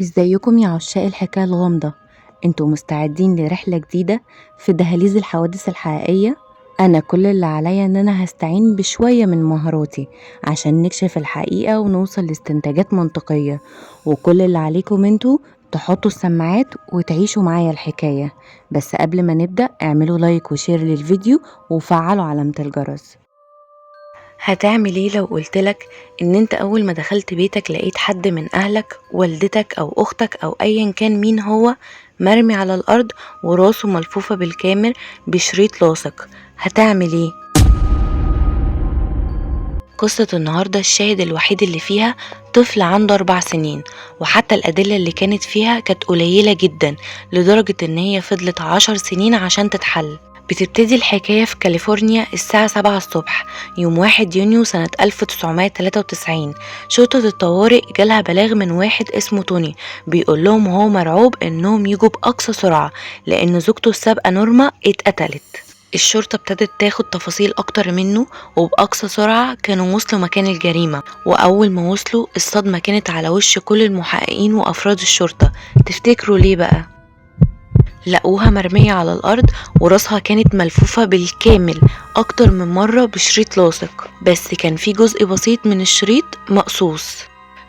ازيكم يا عشاق الحكاية الغامضة؟ انتوا مستعدين لرحلة جديدة في دهاليز الحوادث الحقيقية؟ انا كل اللي عليا ان انا هستعين بشوية من مهاراتي عشان نكشف الحقيقة ونوصل لاستنتاجات منطقية، وكل اللي عليكم انتوا تحطوا السماعات وتعيشوا معايا الحكاية. بس قبل ما نبدأ اعملوا لايك وشير للفيديو وفعلوا علامة الجرس. هتعمل ايه لو قلتلك ان انت اول ما دخلت بيتك لقيت حد من اهلك، والدتك او اختك او ايا كان مين هو، مرمي على الارض وراسه ملفوفة بالكامل بشريط لاصق؟ هتعمل ايه؟ قصة النهاردة الشاهد الوحيد اللي فيها طفل عنده 4 سنين، وحتى الأدلة اللي كانت فيها كانت قليلة جدا لدرجة ان هي فضلت 10 سنين عشان تتحل. بتبتدي الحكاية في كاليفورنيا الساعة 7 الصبح يوم 1 يونيو سنة 1993. شرطة الطوارئ جالها بلاغ من واحد اسمه توني بيقول لهم هو مرعوب انهم يجوا بأقصى سرعة لان زوجته السابقة نورما اتقتلت. الشرطة ابتدت تاخد تفاصيل أكتر منه، وبأقصى سرعة كانوا وصلوا مكان الجريمة، وأول ما وصلوا الصدمة كانت على وش كل المحققين وأفراد الشرطة. تفتكروا ليه بقى؟ لقوها مرمية على الأرض وراسها كانت ملفوفة بالكامل أكتر من مرة بشريط لاصق، بس كان في جزء بسيط من الشريط مقصوص.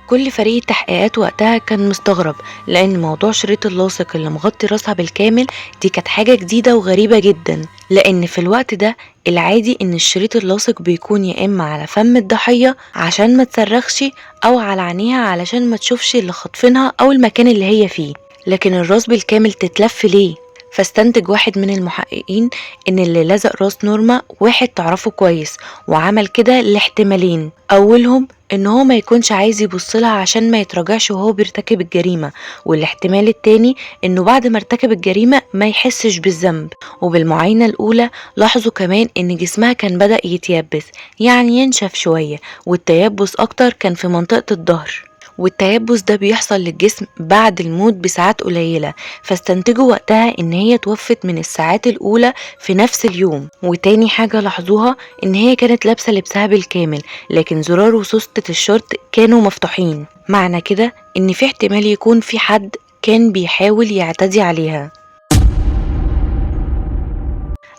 كل فريق التحقيقات وقتها كان مستغرب لأن موضوع شريط اللاصق اللي مغطي راسها بالكامل دي كانت حاجة جديدة وغريبة جدا، لأن في الوقت ده العادي إن الشريط اللاصق بيكون يا إما على فم الضحية عشان ما تصرخش، أو على عينيها علشان ما تشوفش اللي خاطفينها أو المكان اللي هي فيه. لكن الراس بالكامل تتلف ليه؟ فاستنتج واحد من المحققين ان اللي لزق راس نورما واحد تعرفه كويس، وعمل كده لاحتمالين. اولهم ان هو ما يكونش عايز يبصلها عشان ما يتراجعش وهو بيرتكب الجريمة، والاحتمال التاني انه بعد ما ارتكب الجريمة ما يحسش بالذنب. وبالمعاينة الاولى لاحظوا كمان ان جسمها كان بدأ يتيبس، يعني ينشف شوية، والتيبس اكتر كان في منطقة الظهر، والتيبس ده بيحصل للجسم بعد الموت بساعات قليلة. فاستنتجوا وقتها ان هي توفت من الساعات الاولى في نفس اليوم. وتاني حاجة لاحظوها ان هي كانت لابسة لبسها بالكامل، لكن زرار وسوستة الشورت كانوا مفتوحين، معنى كده ان في احتمال يكون في حد كان بيحاول يعتدي عليها.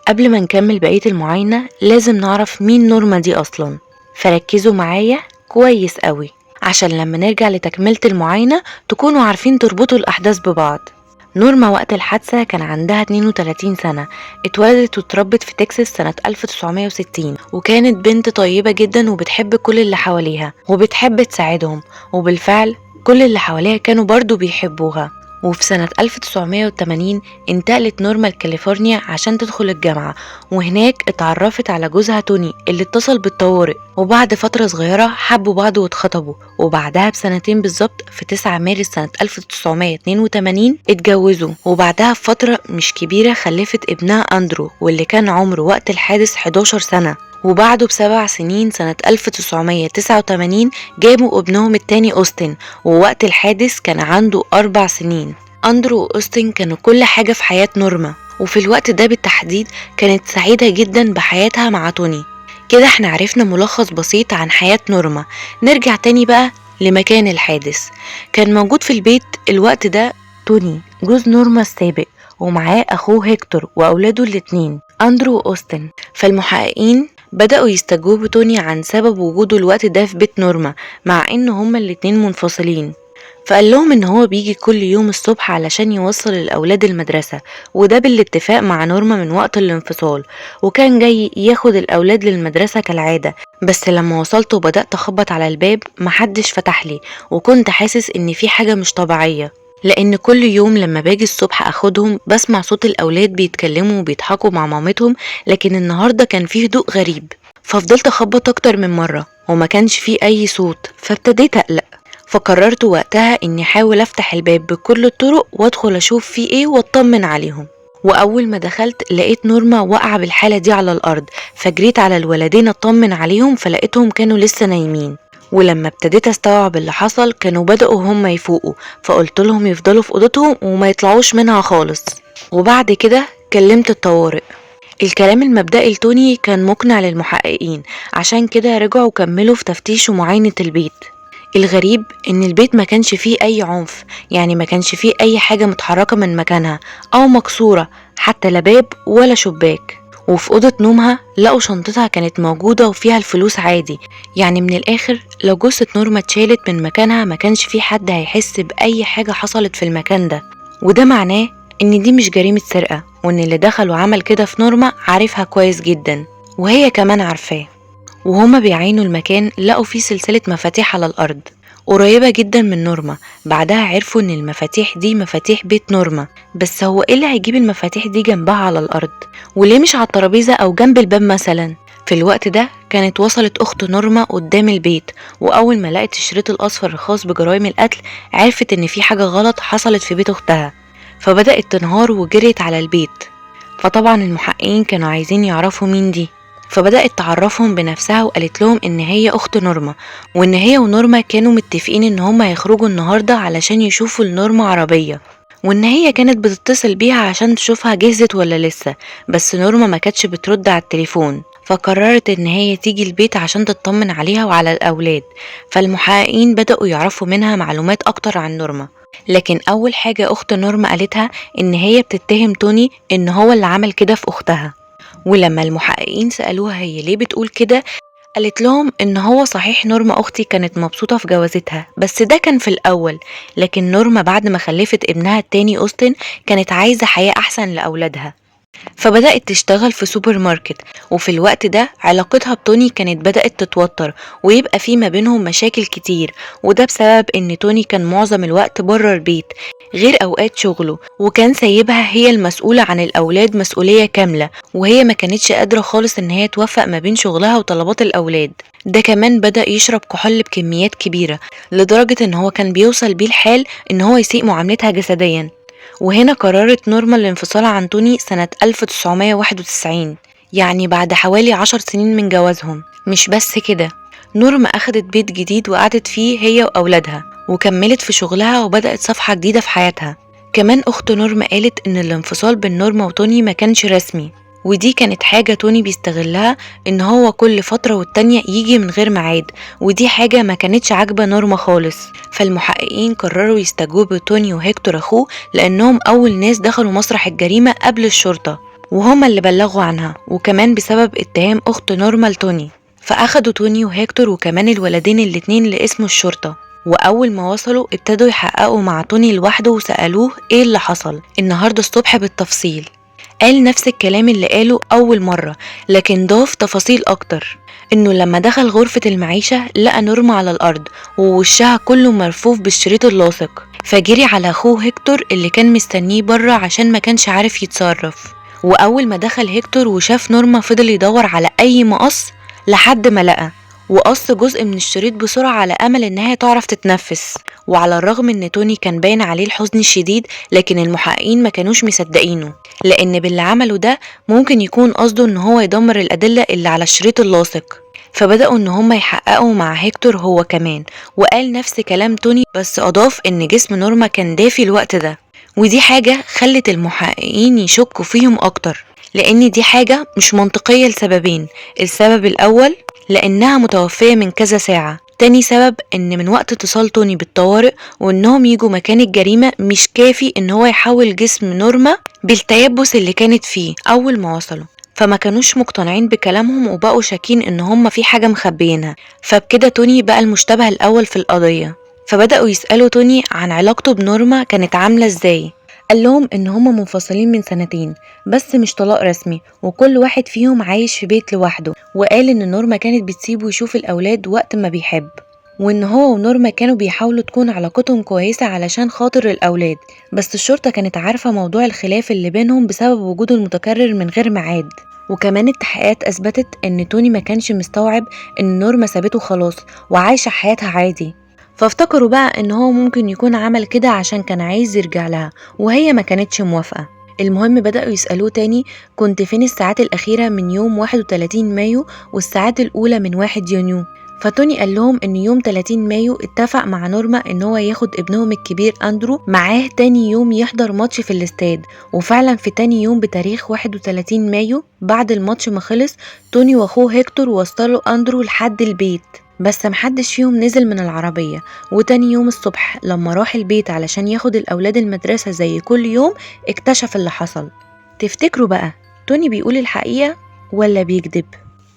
قبل ما نكمل بقية المعاينة لازم نعرف مين نورما دي اصلا، فركزوا معايا كويس قوي عشان لما نرجع لتكملة المعاينة تكونوا عارفين تربطوا الأحداث ببعض. نورما وقت الحادثة كان عندها 32 سنة، اتولدت واتربت في تكساس سنة 1960، وكانت بنت طيبة جدا وبتحب كل اللي حواليها وبتحب تساعدهم، وبالفعل كل اللي حواليها كانوا برضو بيحبوها. وفي سنة 1980 انتقلت نورما لكاليفورنيا عشان تدخل الجامعة، وهناك اتعرفت على جوزها توني اللي اتصل بالطوارئ، وبعد فترة صغيرة حبوا بعض واتخطبوا، وبعدها بسنتين بالظبط في 9 مارس سنة 1982 اتجوزوا، وبعدها بفترة مش كبيرة خلفت ابنها أندرو واللي كان عمره وقت الحادث 11 سنة. وبعده ب7 سنين سنة 1989 جابوا ابنهم التاني أوستن، ووقت الحادث كان عنده 4 سنين. أندرو وأوستن كانوا كل حاجة في حياة نورما، وفي الوقت ده بالتحديد كانت سعيدة جدا بحياتها مع توني. كده احنا عرفنا ملخص بسيط عن حياة نورما. نرجع تاني بقى لمكان الحادث. كان موجود في البيت الوقت ده توني جوز نورما السابق، ومعاه أخوه هيكتور وأولاده الاتنين أندرو وأوستن. فالمحققين بدأوا يستجوبوا توني عن سبب وجوده الوقت ده في بيت نورما مع ان هما الاتنين منفصلين. فقال لهم ان هو بيجي كل يوم الصبح علشان يوصل الاولاد المدرسة، وده بالاتفاق مع نورما من وقت الانفصال، وكان جاي ياخد الاولاد للمدرسة كالعادة. بس لما وصلت وبدأت اخبط على الباب محدش فتح لي، وكنت حاسس ان في حاجة مش طبيعية، لان كل يوم لما باجي الصبح اخدهم بسمع صوت الاولاد بيتكلموا وبيضحكوا مع مامتهم، لكن النهاردة كان فيه هدوء غريب. ففضلت اخبط اكتر من مرة وما كانش فيه اي صوت، فابتديت اقلق. فقررت وقتها اني احاول افتح الباب بكل الطرق وادخل اشوف فيه ايه واطمن عليهم. واول ما دخلت لقيت نورما واقعة بالحالة دي على الارض، فجريت على الولدين اطمن عليهم فلقيتهم كانوا لسه نايمين. ولما ابتديت استوعب اللي حصل كانوا بدأوا هم يفوقوا، فقلت لهم يفضلوا في اوضتهم وما يطلعوش منها خالص. وبعد كده كلمت الطوارئ. الكلام المبدئي لتوني كان مقنع للمحققين، عشان كده رجعوا كملوا في تفتيش ومعاينة البيت. الغريب إن البيت ما كانش فيه أي عنف، يعني ما كانش فيه أي حاجة متحركة من مكانها أو مكسورة، حتى لا باب ولا شباك. وفي أوضة نومها لقوا شنطتها كانت موجودة وفيها الفلوس عادي. يعني من الآخر لو جثة نورما اتشالت من مكانها ما كانش فيه حد هيحس بأي حاجة حصلت في المكان ده. وده معناه إن دي مش جريمة سرقة، وإن اللي دخل وعمل كده في نورما عارفها كويس جدا، وهي كمان عارفاه. وهما بيعاينوا المكان لقوا فيه سلسلة مفاتيح على الأرض قريبة جدا من نورما. بعدها عرفوا إن المفاتيح دي مفاتيح بيت نورما. بس هو إيه اللي هيجيب المفاتيح دي جنبها على الأرض؟ وليه مش على الترابيزة أو جنب الباب مثلا؟ في الوقت ده كانت وصلت أخت نورما قدام البيت، وأول ما لقت الشريط الأصفر الخاص بجرائم القتل عرفت إن في حاجة غلط حصلت في بيت أختها، فبدأت تنهار وجريت على البيت. فطبعا المحققين كانوا عايزين يعرفوا مين دي، فبدأت تعرفهم بنفسها وقالت لهم إن هي أخت نورما، وإن هي ونورما كانوا متفقين إن هما يخرجوا النهاردة علشان يشوفوا لنورما عربية، وإن هي كانت بتتصل بيها عشان تشوفها جهزت ولا لسه. بس نورما ما كانتش بترد على التليفون، فقررت إن هي تيجي البيت عشان تطمن عليها وعلى الأولاد. فالمحققين بدأوا يعرفوا منها معلومات أكتر عن نورما. لكن أول حاجة أخت نورما قالتها إن هي بتتهم توني إن هو اللي عمل كده في أختها. ولما المحققين سألوها هي ليه بتقول كده، قالت لهم إن هو صحيح نورما أختي كانت مبسوطة في جوازتها، بس ده كان في الأول. لكن نورما بعد ما خلفت ابنها التاني أوستن كانت عايزة حياة أحسن لأولادها، فبدأت تشتغل في سوبر ماركت. وفي الوقت ده علاقتها بتوني كانت بدأت تتوتر ويبقى في ما بينهم مشاكل كتير، وده بسبب ان توني كان معظم الوقت بره البيت غير اوقات شغله، وكان سايبها هي المسؤولة عن الاولاد مسؤولية كاملة، وهي ما كانتش قادرة خالص ان هي توفق ما بين شغلها وطلبات الاولاد. ده كمان بدأ يشرب كحول بكميات كبيرة لدرجة ان هو كان بيوصل بيه الحال ان هو يسيء معاملتها جسديا. وهنا قررت نورما الانفصال عن توني سنة 1991، يعني بعد حوالي 10 سنين من جوازهم. مش بس كده، نورما أخدت بيت جديد وقعدت فيه هي وأولادها، وكملت في شغلها وبدأت صفحة جديدة في حياتها. كمان أخت نورما قالت إن الانفصال بين نورما وتوني ما كانش رسمي، ودي كانت حاجة توني بيستغلها، إن هو كل فترة والتانية يجي من غير ميعاد، ودي حاجة ما كانتش عاجبة نورما خالص. فالمحققين قرروا يستجوبوا توني وهيكتور أخوه، لأنهم أول ناس دخلوا مسرح الجريمة قبل الشرطة، وهما اللي بلغوا عنها، وكمان بسبب اتهام أخت نورما لتوني. فأخدوا توني وهيكتور وكمان الولدين الاتنين لاسم الشرطة. وأول ما وصلوا ابتدوا يحققوا مع توني لوحده وسألوه ايه اللي حصل النهاردة الصبح بالتفصيل. قال نفس الكلام اللي قاله أول مرة، لكن ضاف تفاصيل أكتر، إنه لما دخل غرفة المعيشة لقى نورما على الأرض ووشها كله مرفوف بالشريط اللاصق، فجري على أخوه هيكتور اللي كان مستنيه بره عشان ما كانش عارف يتصرف. وأول ما دخل هيكتور وشاف نورما فضل يدور على أي مقص لحد ما لقى، وقص جزء من الشريط بسرعة على أمل إنها تعرف تتنفس. وعلى الرغم إن توني كان باين عليه الحزن الشديد، لكن المحققين ما كانوش مصدقينه، لأن باللي عمله ده ممكن يكون قصده إن هو يدمر الأدلة اللي على الشريط اللاصق. فبدأوا إن هما يحققوا مع هيكتور هو كمان، وقال نفس كلام توني، بس أضاف إن جسم نورما كان دافي الوقت ده. ودي حاجة خلت المحققين يشكوا فيهم أكتر، لأن دي حاجة مش منطقية لسببين. السبب الأول لأنها متوفية من كذا ساعة. تاني سبب إن من وقت اتصال توني بالطوارئ وإنهم يجوا مكان الجريمة مش كافي إن هو يحول جسم نورما بالتيبس اللي كانت فيه أول ما وصلوا، فما كانوش مقتنعين بكلامهم وبقوا شاكين إن هم في حاجة مخبيينها. فبكده توني بقى المشتبه الأول في القضية، فبدأوا يسألوا توني عن علاقته بنورما كانت عاملة إزاي. قال لهم إن هما منفصلين من سنتين، بس مش طلاق رسمي، وكل واحد فيهم عايش في بيت لوحده. وقال إن نورما كانت بتسيبه يشوف الأولاد وقت ما بيحب، وإن هو ونورما كانوا بيحاولوا تكون علاقتهم كويسة علشان خاطر الأولاد، بس الشرطة كانت عارفة موضوع الخلاف اللي بينهم بسبب وجوده المتكرر من غير ميعاد. وكمان التحقيقات أثبتت إن توني ما كانش مستوعب إن نورما سابته خلاص وعايشة حياتها عادي، فافتكروا بقى ان هو ممكن يكون عمل كده عشان كان عايز يرجع لها وهي ما كانتش موافقة. المهم بدأوا يسألوه تاني كنت فين الساعات الأخيرة من يوم 31 مايو والساعات الأولى من 1 يونيو. فتوني قال لهم ان يوم 30 مايو اتفق مع نورما ان هو ياخد ابنهم الكبير اندرو معاه تاني يوم يحضر ماتش في الاستاد. وفعلا في تاني يوم بتاريخ 31 مايو بعد الماتش ما خلص، توني واخوه هيكتور وصلوا اندرو لحد البيت. بس محدش فيهم نزل من العربية. وتاني يوم الصبح لما راح البيت علشان ياخد الأولاد المدرسة زي كل يوم اكتشف اللي حصل. تفتكروا بقى توني بيقول الحقيقة ولا بيكذب؟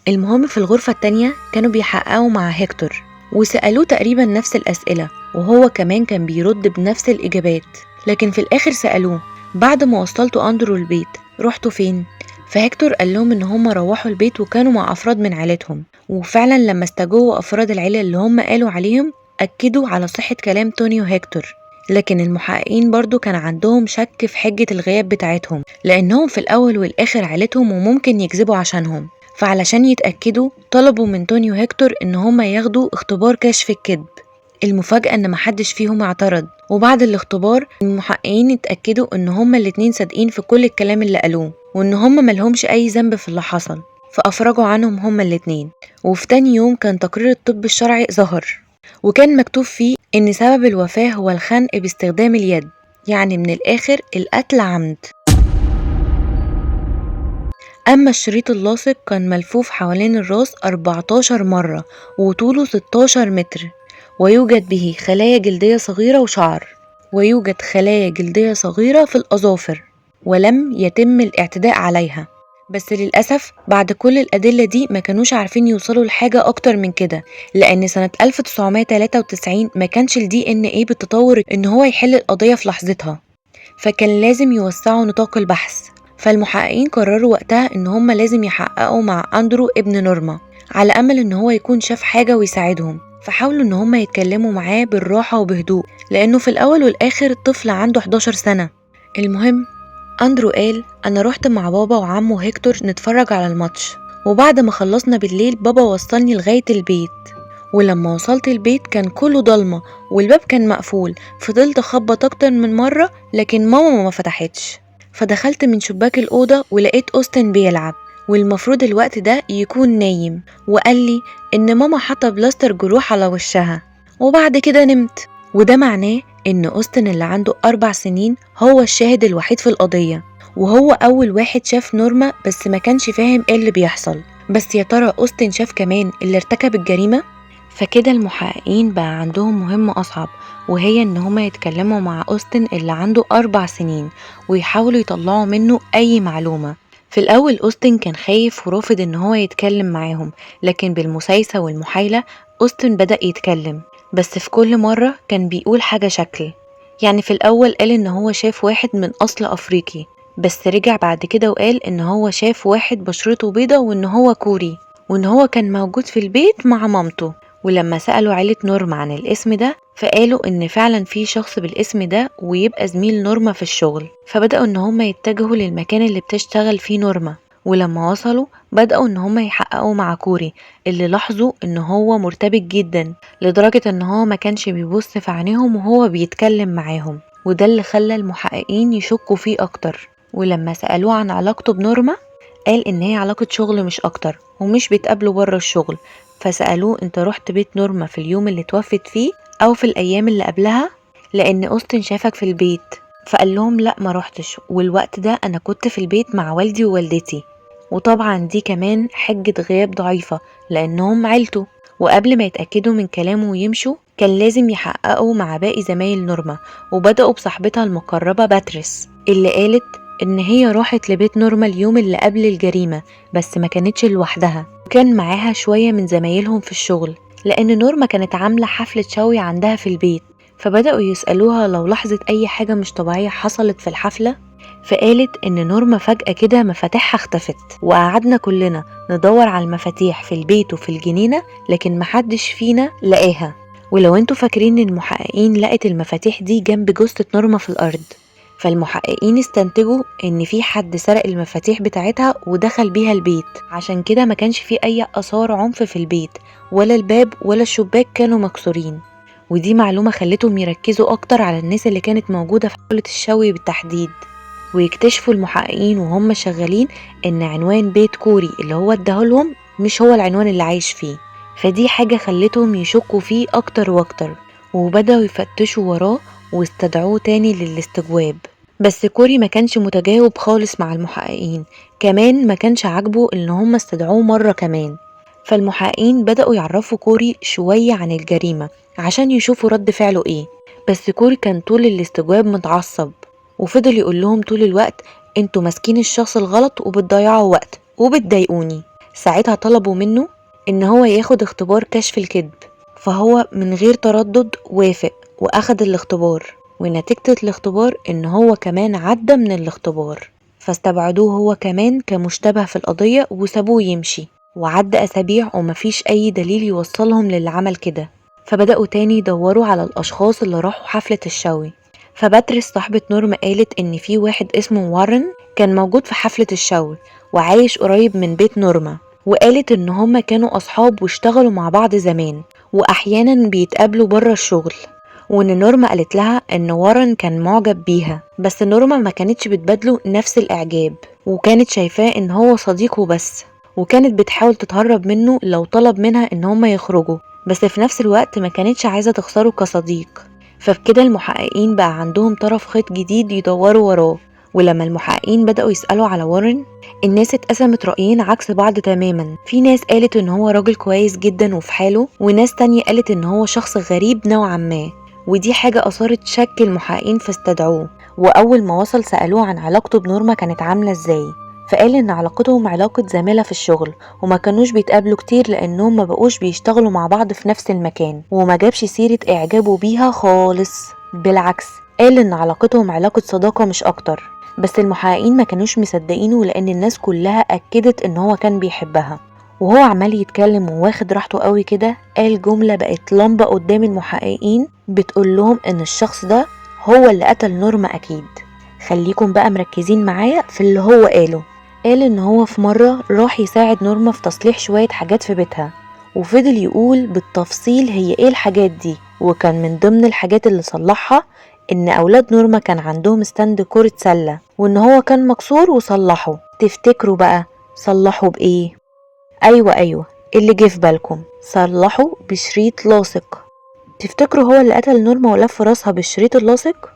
المهم في الغرفة التانية كانوا بيحققوا مع هيكتور وسألوه تقريبا نفس الأسئلة، وهو كمان كان بيرد بنفس الإجابات. لكن في الآخر سألوه بعد ما وصلتوا أندرو البيت رحتوا فين؟ فهيكتور قال لهم إن هم روحوا البيت وكانوا مع أفراد من عيلتهم، وفعلا لما استجوبوا أفراد العيلة اللي هم قالوا عليهم أكدوا على صحة كلام توني وهيكتور. لكن المحققين برضو كان عندهم شك في حجة الغياب بتاعتهم، لأنهم في الأول والآخر عيلتهم وممكن يكذبوا عشانهم. فعلشان يتأكدوا طلبوا من توني وهيكتور إن هما ياخدوا اختبار كشف الكذب. المفاجأة إن محدش فيهم اعترض، وبعد الاختبار المحققين اتأكدوا إن هما الاتنين صادقين في كل الكلام اللي قالوه، وإن هما ملهمش أي ذنب في اللي حصل، فأفرجوا عنهم هما الاتنين. وفي تاني يوم كان تقرير الطب الشرعي ظهر، وكان مكتوب فيه إن سبب الوفاة هو الخنق باستخدام اليد، يعني من الآخر القتل عمد. أما الشريط اللاصق كان ملفوف حوالين الراس 14 مرة وطوله 16 متر، ويوجد به خلايا جلدية صغيرة وشعر، ويوجد خلايا جلدية صغيرة في الأظافر، ولم يتم الاعتداء عليها. بس للأسف بعد كل الأدلة دي ما كانوش عارفين يوصلوا لحاجة أكتر من كده، لأن سنة 1993 ما كانش ال DNA بالتطور إن هو يحل القضية في لحظتها، فكان لازم يوسعوا نطاق البحث. فالمحققين قرروا وقتها إن هم لازم يحققوا مع أندرو ابن نورما على أمل إن هو يكون شاف حاجة ويساعدهم. فحاولوا إن هم يتكلموا معاه بالراحة وبهدوء، لأنه في الأول والآخر الطفل عنده 11 سنة. المهم أندرو قال أنا رحت مع بابا وعمه هيكتور نتفرج على الماتش، وبعد ما خلصنا بالليل بابا وصلني لغاية البيت، ولما وصلت البيت كان كله ضلمة والباب كان مقفول. فضلت أخبط أكتر من مرة لكن ماما ما فتحتش، فدخلت من شباك الأوضة ولقيت أوستن بيلعب، والمفروض الوقت ده يكون نايم، وقال لي إن ماما حاطة بلاستر جروح على وشها. وبعد كده نمت، وده معناه إن أوستن اللي عنده 4 سنين هو الشاهد الوحيد في القضية، وهو أول واحد شاف نورما بس ما كانش فاهم إيه اللي بيحصل. بس يا ترى أوستن شاف كمان اللي ارتكب الجريمة؟ فكده المحققين بقى عندهم مهمة أصعب، وهي إن هما يتكلموا مع أوستن اللي عنده 4 سنين ويحاولوا يطلعوا منه أي معلومة. في الأول أوستن كان خايف ورافض إن هو يتكلم معاهم، لكن بالمسايسة والمحايلة أوستن بدأ يتكلم، بس في كل مرة كان بيقول حاجة شكل. يعني في الأول قال إن هو شاف واحد من أصل أفريقي، بس رجع بعد كده وقال إن هو شاف واحد بشرته بيضة وإن هو كوري، وإن هو كان موجود في البيت مع مامته. ولما سألوا عيلة نورما عن الاسم ده فقالوا إن فعلا في شخص بالاسم ده ويبقى زميل نورما في الشغل. فبدأوا إن هم يتجهوا للمكان اللي بتشتغل فيه نورما، ولما وصلوا بدأوا إن هم يحققوا مع كوري اللي لاحظوا إن هو مرتبك جدا لدرجة إن هو ما كانش بيبص في عينيهم وهو بيتكلم معاهم، وده اللي خلى المحققين يشكوا فيه أكتر. ولما سألوه عن علاقته بنورما قال إن هي علاقة شغل مش أكتر، ومش بيتقابلوا بره الشغل. فسألوه انت رحت بيت نورما في اليوم اللي توفت فيه او في الايام اللي قبلها، لان اوستن شافك في البيت؟ فقال لهم لا ما رحتش، والوقت ده انا كنت في البيت مع والدي ووالدتي. وطبعا دي كمان حجة غياب ضعيفة لانهم عيلته. وقبل ما يتأكدوا من كلامه ويمشوا كان لازم يحققوا مع باقي زمايل نورما، وبدأوا بصاحبتها المقربة باتريس اللي قالت ان هي راحت لبيت نورما اليوم اللي قبل الجريمة، بس ما كانتش لوحدها، وكان معاها شوية من زمايلهم في الشغل، لأن نورما كانت عاملة حفلة شوي عندها في البيت. فبدأوا يسألوها لو لاحظت أي حاجة مش طبيعية حصلت في الحفلة، فقالت إن نورما فجأة كده مفاتيحها اختفت، وقعدنا كلنا ندور على المفاتيح في البيت وفي الجنينة لكن محدش فينا لقاها. ولو انتوا فاكرين إن المحققين لقت المفاتيح دي جنب جثة نورما في الأرض، فالمحققين استنتجوا ان في حد سرق المفاتيح بتاعتها ودخل بيها البيت، عشان كده ما كانش في اي اثار عنف في البيت، ولا الباب ولا الشباك كانوا مكسورين. ودي معلومة خلتهم يركزوا اكتر على الناس اللي كانت موجودة في حفلة الشوي بالتحديد، ويكتشفوا المحققين وهم شغالين ان عنوان بيت كوري اللي هو اداهولهم مش هو العنوان اللي عايش فيه. فدي حاجة خلتهم يشكوا فيه اكتر واكتر، وبدأوا يفتشوا وراه واستدعوه تاني للاستجواب. بس كوري ما كانش متجاوب خالص مع المحققين، كمان ما كانش عاجبه ان هم استدعوه مرة كمان. فالمحققين بدأوا يعرفوا كوري شوية عن الجريمة عشان يشوفوا رد فعله ايه، بس كوري كان طول الاستجواب متعصب وفضل يقول لهم طول الوقت: انتوا ماسكين الشخص الغلط وبتضيعوا وقت وبتضايقوني. ساعتها طلبوا منه ان هو ياخد اختبار كشف الكذب، فهو من غير تردد وافق واخد الاختبار، ونتيجة الاختبار ان هو كمان عدى من الاختبار، فاستبعدوه هو كمان كمشتبه في القضية وسابوه يمشي. وعدى أسابيع ومفيش أي دليل يوصلهم للي عمل كده، فبدأوا تاني يدوروا على الأشخاص اللي راحوا حفلة الشوي. فباتريس صاحبة نورما قالت إن في واحد اسمه وارن كان موجود في حفلة الشوي وعايش قريب من بيت نورما، وقالت إن هما كانوا أصحاب واشتغلوا مع بعض زمان وأحيانا بيتقابلوا برا الشغل، وإن نورما قالت لها إن وارن كان معجب بيها، بس نورما ما كانتش بتبادله نفس الإعجاب وكانت شايفاه إن هو صديقه بس، وكانت بتحاول تتهرب منه لو طلب منها إن هما يخرجوا، بس في نفس الوقت ما كانتش عايزة تخسره كصديق. فبكده المحققين بقى عندهم طرف خيط جديد يدوروا وراه. ولما المحققين بدأوا يسألوا على وارن، الناس اتقسمت رأيين عكس بعض تماما. في ناس قالت ان هو راجل كويس جدا وفي حاله، وناس تانية قالت ان هو شخص غريب نوعا ما، ودي حاجة أثارت شك المحققين فاستدعوه. وأول ما وصل سألوه عن علاقته بنورما كانت عاملة ازاي، فقال ان علاقتهم علاقة زمالة في الشغل وما كانوش بيتقابلوا كتير لانهم ما بقوش بيشتغلوا مع بعض في نفس المكان، وما جابش سيرة اعجابه بيها خالص، بالعكس قال ان علاقتهم علاقة صداقة مش اكتر. بس المحققين ما كانوش مصدقينه لان الناس كلها اكدت ان هو كان بيحبها. وهو عمال يتكلم وواخد راحته قوي كده، قال جملة بقت لمبة قدام المحققين بتقول لهم ان الشخص ده هو اللي قتل نورما اكيد. خليكم بقى مركزين معايا في اللي هو قاله. قال ان هو في مرة راح يساعد نورما في تصليح شوية حاجات في بيتها، وفضل يقول بالتفصيل هي ايه الحاجات دي، وكان من ضمن الحاجات اللي صلحها ان اولاد نورما كان عندهم ستاند كرة سلة وان هو كان مكسور وصلحه. تفتكروا بقى صلحوا بايه؟ ايوه اللي جه في بالكم، صلحوا بشريط لاصق. تفتكروا هو اللي قتل نورما ولف راسها بالشريط اللاصق؟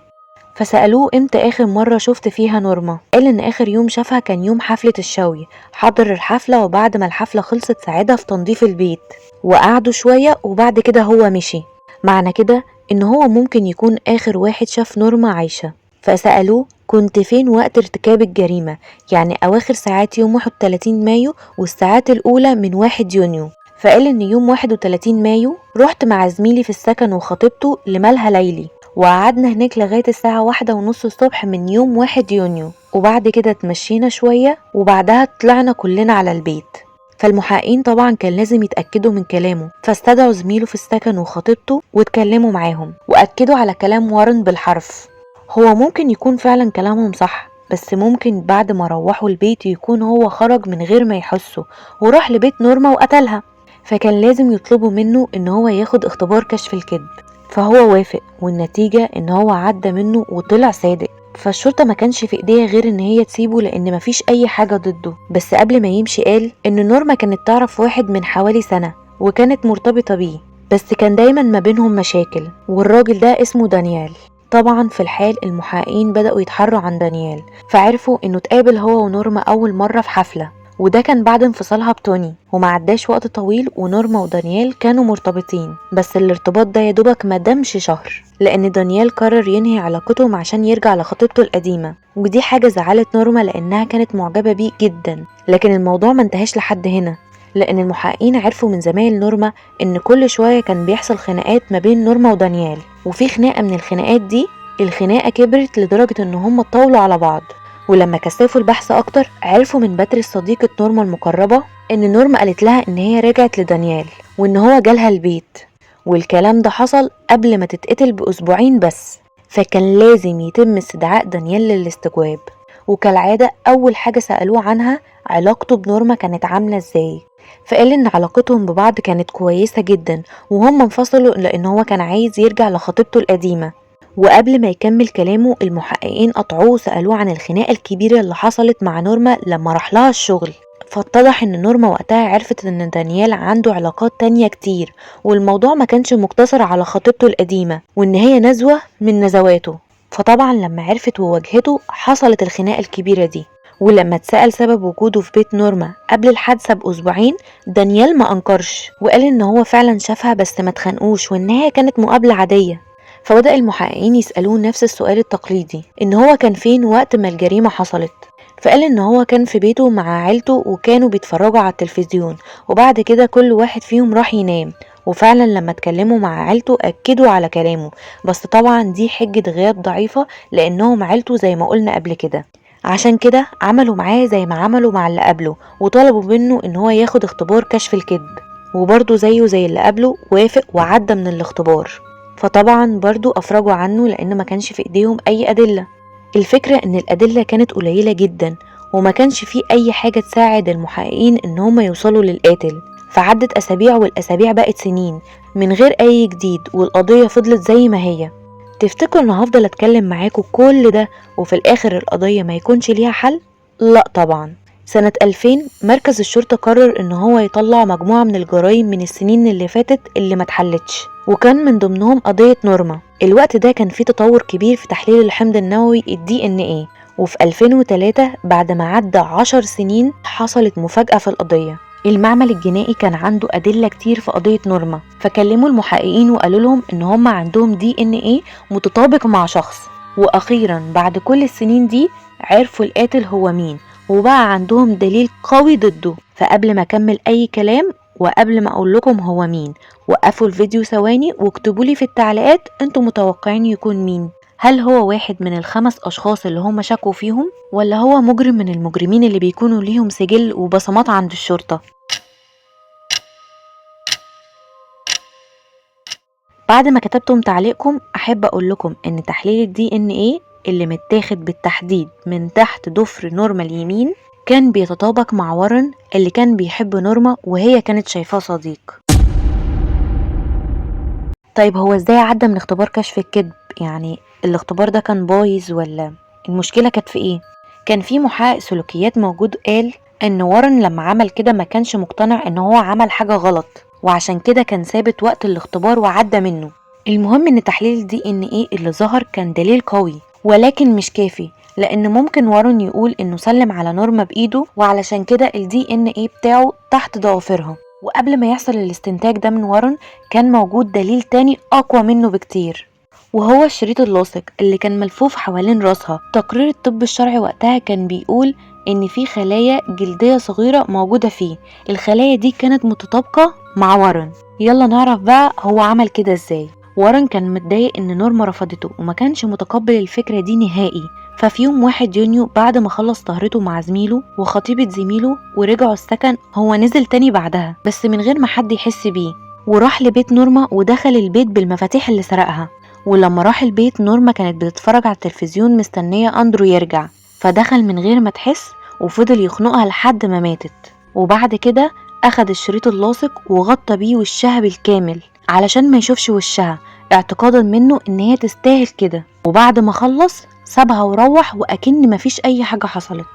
فسألوه امتى اخر مرة شفت فيها نورما، قال ان اخر يوم شافها كان يوم حفلة الشوي، حضر الحفلة وبعد ما الحفلة خلصت ساعدها في تنظيف البيت وقعدوا شوية وبعد كده هو مشي. معنى كده ان هو ممكن يكون اخر واحد شاف نورما عايشة. فسألوه كنت فين وقت ارتكاب الجريمة، يعني اواخر ساعات يوم 31 مايو والساعات الاولى من 1 يونيو. فقال ان يوم 31 مايو رحت مع زميلي في السكن وخطيبته لمالها ليلي، وقعدنا هناك لغاية الساعة 1:30 الصبح من يوم 1 يونيو، وبعد كده اتمشينا شوية وبعدها طلعنا كلنا على البيت. فالمحققين طبعا كان لازم يتأكدوا من كلامه، فاستدعوا زميله في السكن وخطيبته واتكلموا معاهم وأكدوا على كلام وارن بالحرف. هو ممكن يكون فعلا كلامهم صح، بس ممكن بعد ما روحوا البيت يكون هو خرج من غير ما يحسوا وراح لبيت نورما وقتلها، فكان لازم يطلبوا منه ان هو ياخد اختبار كشف الكذب. فهو وافق، والنتيجة ان هو عدى منه وطلع صادق. فالشرطة ما كانش في ايديها غير ان هي تسيبه لان مفيش اي حاجة ضده. بس قبل ما يمشي قال ان نورما كانت تعرف واحد من حوالي سنة وكانت مرتبطة بيه، بس كان دايما ما بينهم مشاكل، والراجل ده اسمه دانيال. طبعا في الحال المحققين بدأوا يتحروا عن دانيال، فعرفوا انه اتقابل هو ونورما اول مرة في حفلة، وده كان بعد انفصالها بتوني، وما عداش وقت طويل ونورما ودانيال كانوا مرتبطين. بس الارتباط ده يا دوبك ما دامش شهر، لان دانيال قرر ينهي علاقتهم عشان يرجع لخطيبته القديمة، ودي حاجة زعلت نورما لانها كانت معجبة بيه جدا. لكن الموضوع ما انتهاش لحد هنا، لان المحققين عرفوا من زمايل نورما ان كل شوية كان بيحصل خناقات ما بين نورما ودانيال، وفي خناقة من الخناقات دي الخناقة كبرت لدرجة ان هم طولوا على بعض. ولما كثفوا البحث اكتر عرفوا من باتريس صديقة نورما المقربة ان نورما قالت لها ان هي رجعت لدانيال وان هو جالها البيت، والكلام ده حصل قبل ما تتقتل باسبوعين بس. فكان لازم يتم استدعاء دانيال للاستجواب، وكالعادة اول حاجة سألوه عنها علاقته بنورما كانت عاملة ازاي. فقال ان علاقتهم ببعض كانت كويسة جدا، وهم انفصلوا لان هو كان عايز يرجع لخطيبته القديمة. وقبل ما يكمل كلامه المحققين قطعوه وسألوه عن الخناقة الكبيرة اللي حصلت مع نورما لما راح لها الشغل. فاتضح ان نورما وقتها عرفت ان دانيال عنده علاقات تانية كتير، والموضوع ما كانش مقتصر على خطيبته القديمة، وان هي نزوة من نزواته. فطبعا لما عرفت وواجهته حصلت الخناقة الكبيرة دي، ولما اتسأل سبب وجوده في بيت نورما قبل الحادثة بأسبوعين، دانيال ما أنكرش وقال إن هو فعلا شافها بس ما اتخانقوش وإن هي كانت مقابلة عادية. فبدأ المحققين يسألوه نفس السؤال التقليدي، إن هو كان فين وقت ما الجريمة حصلت. فقال إن هو كان في بيته مع عيلته وكانوا بيتفرجوا على التلفزيون، وبعد كده كل واحد فيهم راح ينام. وفعلا لما اتكلموا مع عيلته أكدوا على كلامه، بس طبعا دي حجة غياب ضعيفة لأنهم عيلته زي ما قلنا قبل كده. عشان كده عملوا معاه زي ما عملوا مع اللي قبله، وطلبوا منه إن هو ياخد اختبار كشف الكذب، وبرضه زيه زي اللي قبله وافق وعدى من الاختبار. فطبعا برضو أفرجوا عنه لأن ما كانش في إيديهم أي أدلة. الفكرة إن الأدلة كانت قليلة جدا، وما كانش فيه أي حاجة تساعد المحققين إن هم يوصلوا للقاتل. فعدت أسابيع والأسابيع بقت سنين من غير أي جديد، والقضية فضلت زي ما هي. تفتكروا إن هفضل أتكلم معاكم كل ده وفي الآخر القضية ما يكونش ليها حل؟ لأ طبعا. سنة 2000 مركز الشرطة قرر إن هو يطلع مجموعة من الجرائم من السنين اللي فاتت اللي ما اتحلتش، وكان من ضمنهم قضية نورما. الوقت ده كان فيه تطور كبير في تحليل الحمض النووي DNA. وفي 2003 بعد ما عدى 10 سنين حصلت مفاجأة في القضية. المعمل الجنائي كان عنده أدلة كتير في قضية نورما، فكلموا المحققين وقالوا لهم إن هم عندهم DNA متطابق مع شخص. وأخيرا بعد كل السنين دي عرفوا القاتل هو مين، وبقى عندهم دليل قوي ضده. فقبل ما أكمل أي كلام وقبل ما أقول لكم هو مين، وقفوا الفيديو ثواني واكتبوا لي في التعليقات انتوا متوقعين يكون مين. هل هو واحد من ال5 أشخاص اللي هم شكوا فيهم، ولا هو مجرم من المجرمين اللي بيكونوا ليهم سجل وبصمات عند الشرطة؟ بعد ما كتبتم تعليقكم أحب أقول لكم إن تحليل DNA اللي متاخد بالتحديد من تحت ضفر نورما اليمين كان بيتطابق مع وارن اللي كان بيحب نورما وهي كانت شايفاه صديق. طيب هو ازاي عدى من اختبار كشف الكذب؟ يعني الاختبار ده كان بايظ ولا المشكلة كانت في ايه؟ كان في محقق سلوكيات موجود قال ان وارن لما عمل كده ما كانش مقتنع ان هو عمل حاجة غلط، وعشان كده كان ثابت وقت الاختبار وعدى منه. المهم ان تحليل DNA اللي ظهر كان دليل قوي ولكن مش كافي، لان ممكن وارن يقول انه سلم على نورما بايده، وعلشان كده DNA بتاعه تحت ضوافرها. وقبل ما يحصل الاستنتاج ده من وارن كان موجود دليل تاني أقوى منه بكتير، وهو الشريط اللاصق اللي كان ملفوف حوالين راسها. تقرير الطب الشرعي وقتها كان بيقول إن في خلايا جلدية صغيرة موجودة فيه. الخلايا دي كانت متطابقة مع وارن. يلا نعرف بقى هو عمل كده ازاي. وارن كان متضايق إن نورما رفضته وما كانش متقبل الفكرة دي نهائي. ففي يوم 1 يونيو بعد ما خلص سهرته مع زميله وخطيبة زميله ورجعوا السكن، هو نزل تاني بعدها بس من غير ما حد يحس بيه، وراح لبيت نورما ودخل البيت بالمفاتيح اللي سرقها. ولما راح البيت نورما كانت بتتفرج على التلفزيون مستنية أندرو يرجع، فدخل من غير ما تحس وفضل يخنقها لحد ما ماتت. وبعد كده أخد الشريط اللاصق وغطى بيه وشها بالكامل علشان ما يشوفش وشها، اعتقادا منه ان هي تستاهل كده. وبعد ما خلص سابها وروح وأكن مفيش أي حاجة حصلت.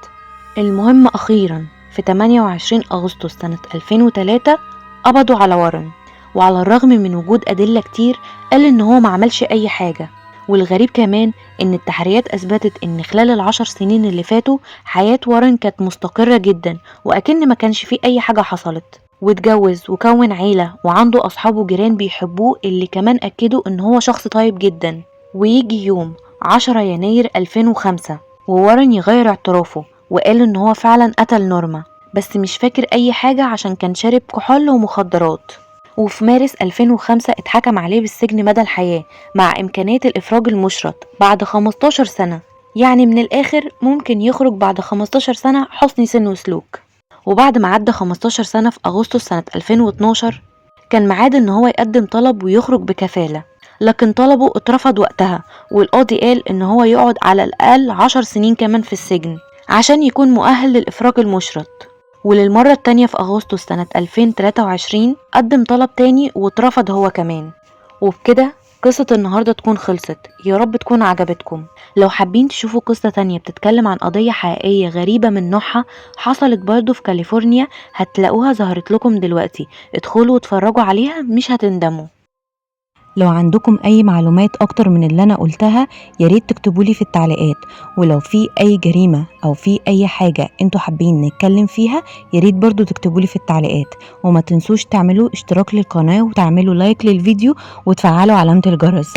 المهم أخيرا في 28 أغسطس سنة 2003 قبضوا على وارن، وعلى الرغم من وجود أدلة كتير قال إن هو معملش أي حاجة. والغريب كمان إن التحريات أثبتت إن خلال ال10 سنين اللي فاتوا حياة وارن كانت مستقرة جدا وأكن ما كانش فيه أي حاجة حصلت، واتجوز وكون عيلة وعنده أصحابه وجيران بيحبوه اللي كمان أكدوا إن هو شخص طيب جدا. ويجي يوم 10 يناير 2005 ووارن يغير اعترافه وقال إن هو فعلا قتل نورما، بس مش فاكر أي حاجة عشان كان شارب كحول ومخدرات. وفي مارس 2005 اتحكم عليه بالسجن مدى الحياة مع إمكانية الإفراج المشرط بعد 15 سنة. يعني من الآخر ممكن يخرج بعد 15 سنة حسن سن وسلوك. وبعد ما عدى 15 سنة في أغسطس سنة 2012 كان ميعاد إن هو يقدم طلب ويخرج بكفالة، لكن طلبه اترفض وقتها، والقاضي قال إن هو يقعد على الأقل 10 سنين كمان في السجن عشان يكون مؤهل للإفراج المشرط. وللمرة التانية في أغسطس سنة 2023 قدم طلب تاني واترفض هو كمان. وبكده قصة النهاردة تكون خلصت، يا رب تكون عجبتكم. لو حابين تشوفوا قصة تانية بتتكلم عن قضية حقيقية غريبة من نوعها حصلت برضو في كاليفورنيا هتلاقوها ظهرت لكم دلوقتي، ادخلوا واتفرجوا عليها مش هتندموا. لو عندكم اي معلومات اكتر من اللي انا قلتها ياريت تكتبولي في التعليقات، ولو في اي جريمة او في اي حاجة انتوا حابين نتكلم فيها ياريت برضو تكتبولي في التعليقات. وما تنسوش تعملوا اشتراك للقناة وتعملوا لايك للفيديو وتفعلوا علامة الجرس.